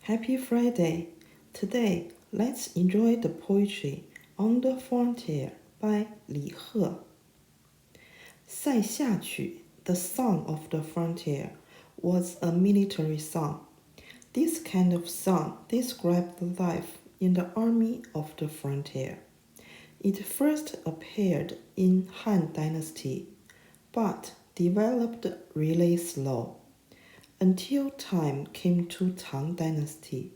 Happy Friday! Today, let's enjoy the poetry On the Frontier by Li He. 塞下曲, the song of the frontier, was a military song. This kind of song described life in the army of the frontier. It first appeared in Han Dynasty, but developed really slow until time came to Tang Dynasty,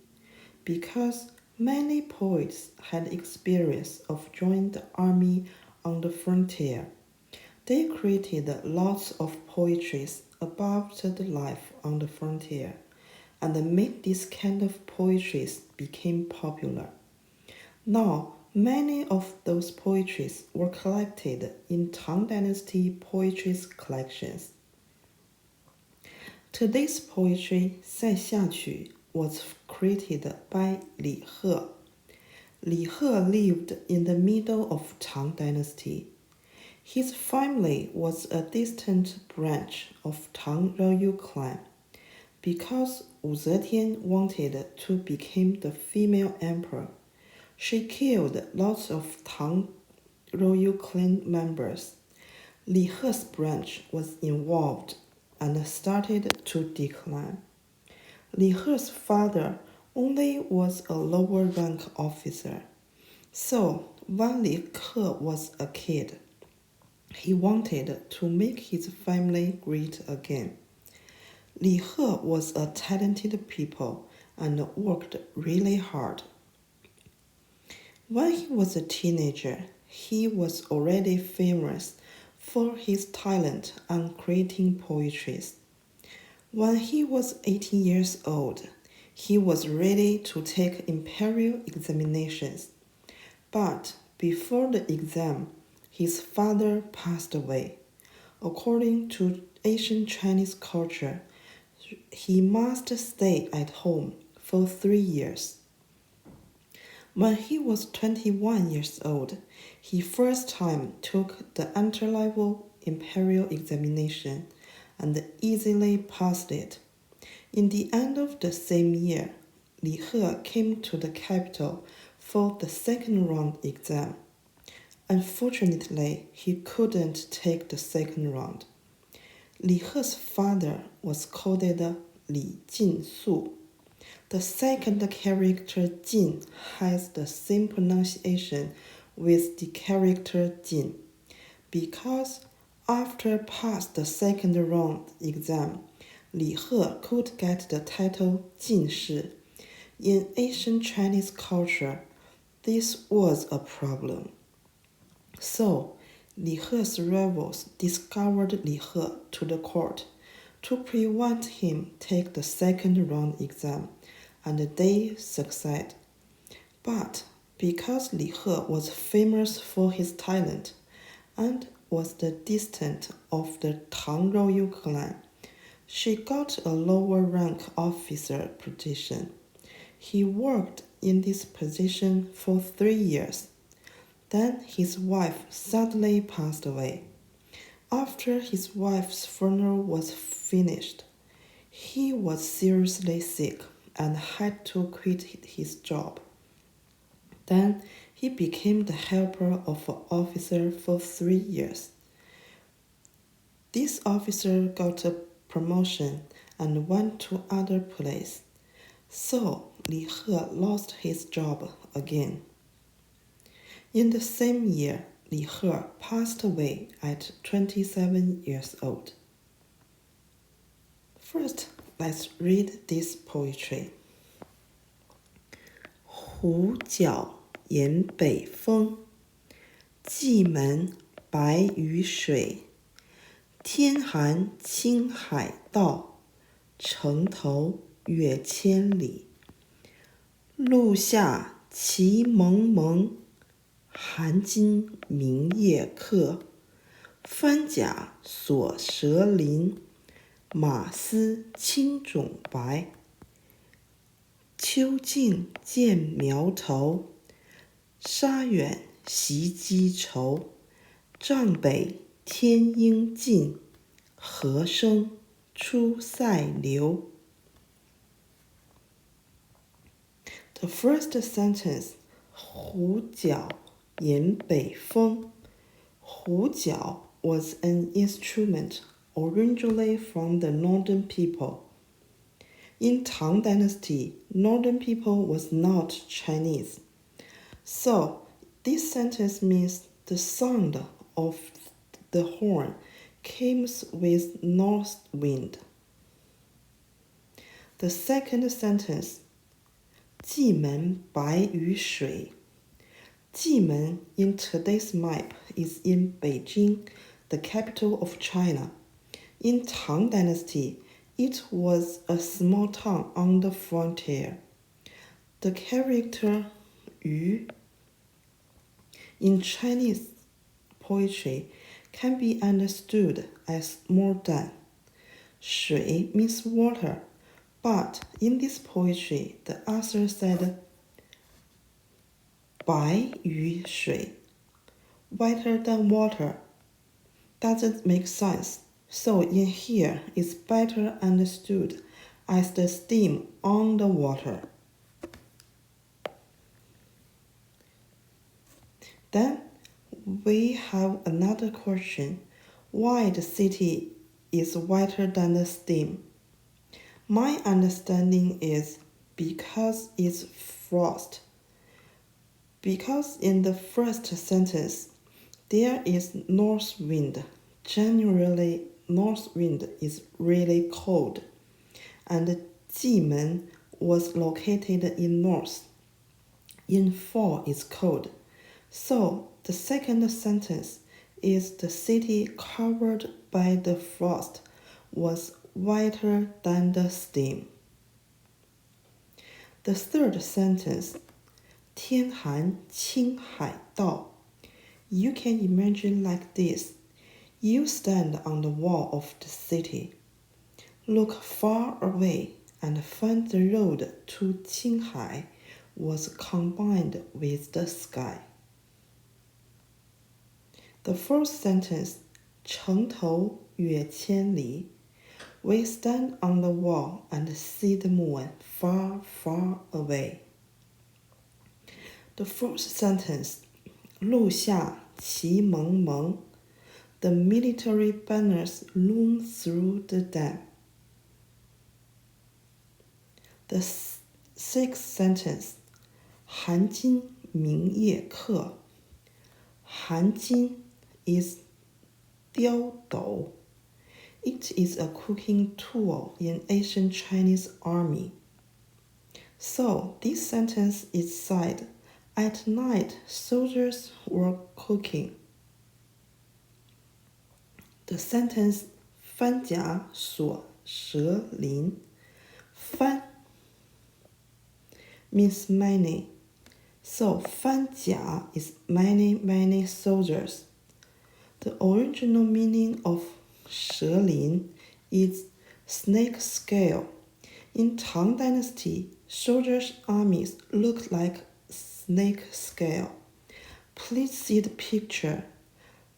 because many poets had experience of joining the army on the frontier. They created lots of poetries about the life on the frontier, and made this kind of poetries became popular. Now, many of those poetries were collected in Tang Dynasty poetry collections. Today's poetry, 塞下曲, was created by Li He. Li He lived in the middle of Tang Dynasty. His family was a distant branch of Tang royal clan. Because Wu Zetian wanted to become the female emperor, she killed lots of Tang royal clan members. Li He's branch was involved and started to decline. Li He's father only was a lower rank officer. So, when Li He was a kid, he wanted to make his family great again. Li He was a talented people and worked really hard. When he was a teenager, he was already famous for his talent on creating poetries. When he was 18 years old, he was ready to take imperial examinations. But before the exam, his father passed away. According to ancient Chinese culture, he must stay at home for 3 years. When he was 21 years old, he first time took the entry-level imperial examination and easily passed it. In the end of the same year, Li He came to the capital for the second round exam. Unfortunately, he couldn't take the second round. Li He's father was called Li Jinsu. The second character Jin has the same pronunciation with the character Jin, because after passed the second round exam, Li He could get the title Jin Shi. In ancient Chinese culture, this was a problem. So, Li He's rivals discovered Li He to the court to prevent him take the second round exam, and they succeed. But because Li He was famous for his talent and was the descendant of the Tang royal clan, she got a lower rank officer position. He worked in this position for 3 years. Then his wife suddenly passed away. After his wife's funeral was finished, he was seriously sick and had to quit his job. Then he became the helper of an officer for 3 years. This officer got a promotion and went to other place. So Li He lost his job again. In the same year, Li He passed away at 27 years old. First, let's read this poetry. 胡角沿北风，蓟门白于水。天寒青海道，城头月千里。路下旗蒙蒙，寒金明夜客。翻甲锁蛇鳞，马嘶青冢白。秋尽见苗头，沙远袭击愁。帐北天鹰尽，河生出塞流。The first sentence, 胡角迎北风. 胡角 was an instrument originally from the northern people. In Tang Dynasty, northern people was not Chinese. So, this sentence means the sound of the horn comes with north wind. The second sentence, 蓟门白于水. Jimen in today's map is in Beijing, the capital of China. In Tang Dynasty, it was a small town on the frontier. The character yu in Chinese poetry can be understood as more than. 水 means water, but in this poetry, the author said 白于水, whiter than water. Doesn't make sense, so in here it's better understood as the steam on the water. Then we have another question. Why the city is whiter than the steam? My understanding is because it's frost. Because in the first sentence, there is north wind. Generally, north wind is really cold. And Jimen was located in north. In fall, it's cold. So, the second sentence is the city covered by the frost was whiter than the steam. The third sentence, 天寒青海道. You can imagine like this. You stand on the wall of the city, look far away, and find the road to Qinghai was combined with the sky. The fourth sentence, 城头远千里. We stand on the wall and see the moon far, far away. The fourth sentence, 路下旗蒙蒙. The military banners loom through the dam. The sixth sentence, 韩金明夜客. 韩金 is 雕斗. It is a cooking tool in ancient Chinese army. So this sentence is said, at night soldiers were cooking. The sentence 番甲锁蛇鳞. 番 means many. So 番甲 is many, many soldiers. The original meaning of 蛇鳞 is snake scale. In Tang Dynasty, soldiers' armies looked like snake scale. Please see the picture.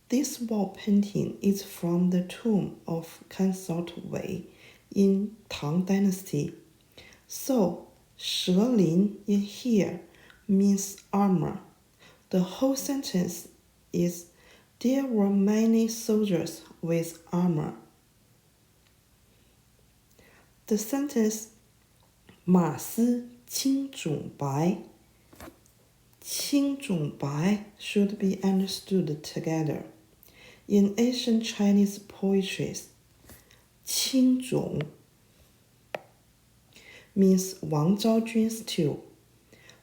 This wall painting is from the tomb of Consort Wei in Tang Dynasty. So, 蛇鳞 in here means armor. The whole sentence is there were many soldiers with armor. The sentence 马丝青冢白. 青冢白 should be understood together. In ancient Chinese poetries, 青冢 means Wang Zhaojun's tomb.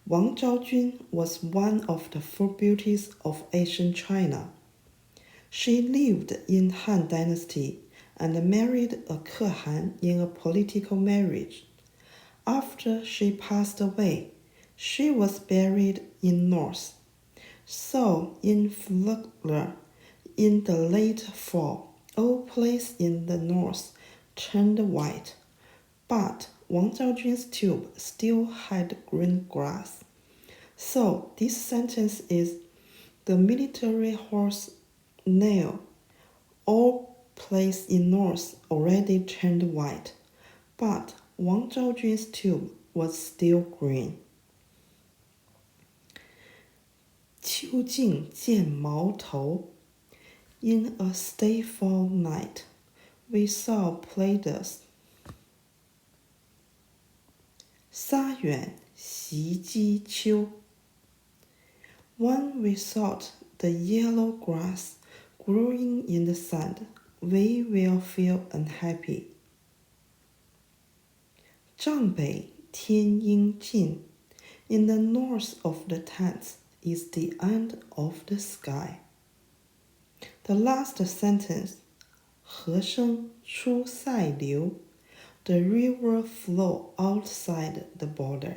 Wang Zhaojun was one of the four beauties of ancient China. She lived in Han Dynasty and married a Kehan in a political marriage. After she passed away, she was buried in north. So, in Flugler, in the late fall, all places in the north turned white, but Wang Zhaojun's tomb still had green grass. So this sentence is the military horse nail. All places in north already turned white, but Wang Zhaojun's tomb was still green. 秋尽见毛头。In a stayful night, we saw Pleiades. 沙远袭击秋。When we thought the yellow grass growing in the sand, we will feel unhappy. 帐北天阴尽。In the north of the Tang is the end of the sky. The last sentence, 河生出塞流。The river flow outside the border.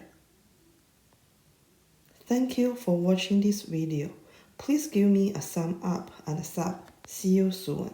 Thank you for watching this video. Please give me a thumb up and sub. See you soon.